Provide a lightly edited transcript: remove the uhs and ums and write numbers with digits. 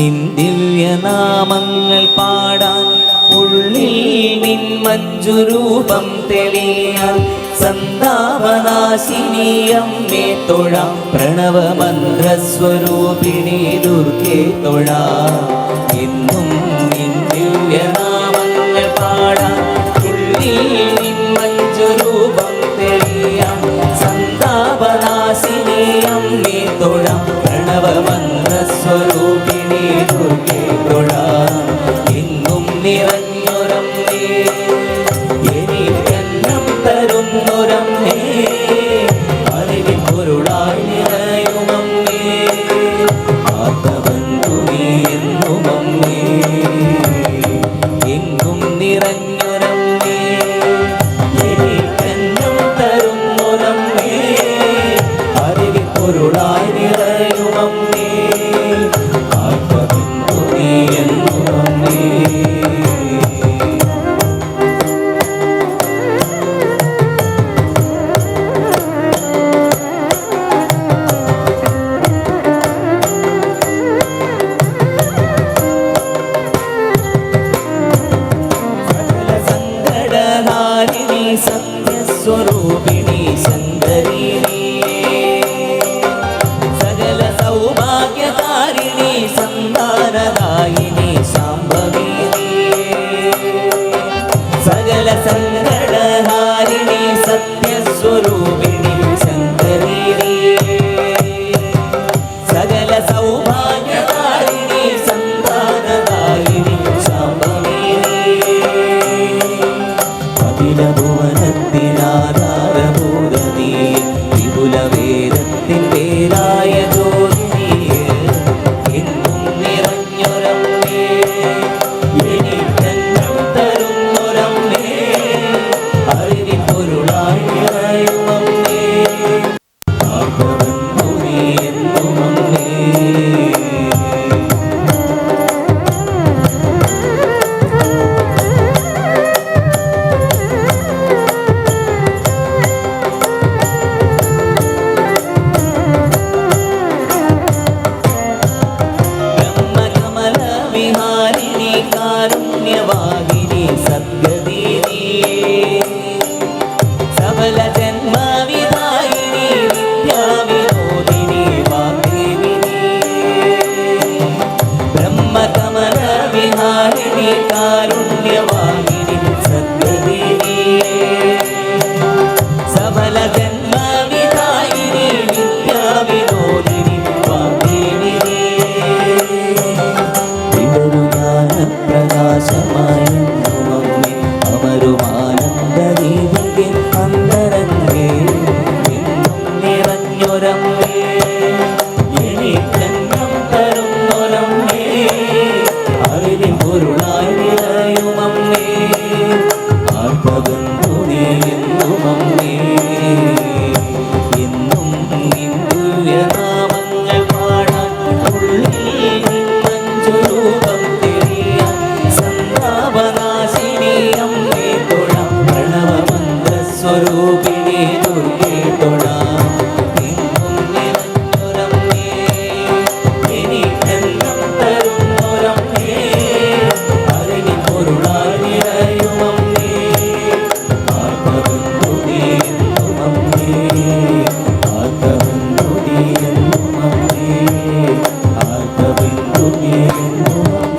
നിൻ ദിവ്യനാമങ്ങൾ പാടാൻ ഉള്ളിൽ നിൻ മഞ്ജുരൂപം തെളിയാൻ സന്താപനാശിനിയമ്മേ തൊഴാം പ്രണവമന്ത്രസ്വരൂപിണി ദുർഗേ തൊഴാം എന്നും നിൻ ദിവ്യനാമങ്ങൾ പാടാൻ ഉള്ളിൽ നിൻ മഞ്ജുരൂപം തെളിയാൻ സന്താപനാശിനിയമ്മേ തൊഴാം പ്രണവമന്ത്രസ്വരൂപിണി ദുർഗേ തൊഴാം എങ്ങും നിറഞ്ഞൊരമ്മേ എനിക്കെന്നും തരുന്നൊരമ്മേ അറിവിൻ പൊരുളായി നിറയുമമ്മേ ആത്മബന്ധുവേ എന്നുമമ്മേ എങ്ങും നിറഞ്ഞൊരമ്മേ എനിക്കെന്നും തരുന്നൊരമ്മേ അറിവിൻ പൊരുളായി നിറയുമമ്മേ ആത്മബന്ധുവേ എന്നുമമ്മേ. സത്യസ്വരൂപിണി ശങ്കരി സകല സൗഭാഗ്യകാരിണി സന്താനദായിനി ശാംഭവി സകല സങ്കടഹാരിണി സത്യസ്വരൂപിണി ശങ്കരി സകല സൗഭാഗ്യകാരിണി സന്താനദായിനി ശാംഭവി ഭുവനത്തിനാധാരഭൂതനീ വിപുലവേദത്തിൻ പേരായ ജ്യോതിനീ എന്നും നിറഞ്ഞൊരമ്മേ എനിക്കെന്നും തരുന്നൊരമ്മേ അറിവിൻ പൊരുളായി നിറയുമമ്മേ ആത്മബന്ധുവേ എന്നുമമ്മേ. വിഹാരിണി കാരുണ്യവാഹിനി സദ്ഗതിനി സബല ജന്മവിധായിനി വിദ്യാവിനോദിനി വാഗ്ദേവിനി ബ്രഹ്മകമല വിഹാരിണി കാരുണ്യവാഹിനി സദ്ഗതിനി സബല ജന്മവിധായിനി വിദ്യാവിനോദിനി വാഗ്ദേവിനി പ്രകാശമായെന്നുമമ്മേ അമരുമാനന്ദദീപികെ അന്തരംഗേ എന്നും നിറഞ്ഞൊരമ്മേ എനിക്കെന്നും തരുന്നൊരമ്മേ അറിവിൻ പൊരുളായി നിറയുമമ്മേ ആത്മബന്ധുവേ എന്നുമമ്മേ എന്നും നിൻ ദിവ്യനാമങ്ങൾ പാടാൻ ഉള്ളിൽ നിൻ മഞ്ജുരൂപം സന്താപനാശിനിയമ്മേ തൊഴാം പ്രണവമന്ത്രസ്വരൂപിണി ദുർഗേ തൊഴാം എങ്ങും നിറഞ്ഞൊരമ്മേ എനിക്കെന്നും തരുന്നൊരമ്മേ അറിവിൻ പൊരുളായി നിറയുമമ്മേ ആത്മബന്ധുവേ എന്നുമമ്മേ ആത്മബന്ധുവേ എന്നുമമ്മേ ആത്മബന്ധുവേ എന്നുമമ്മേ.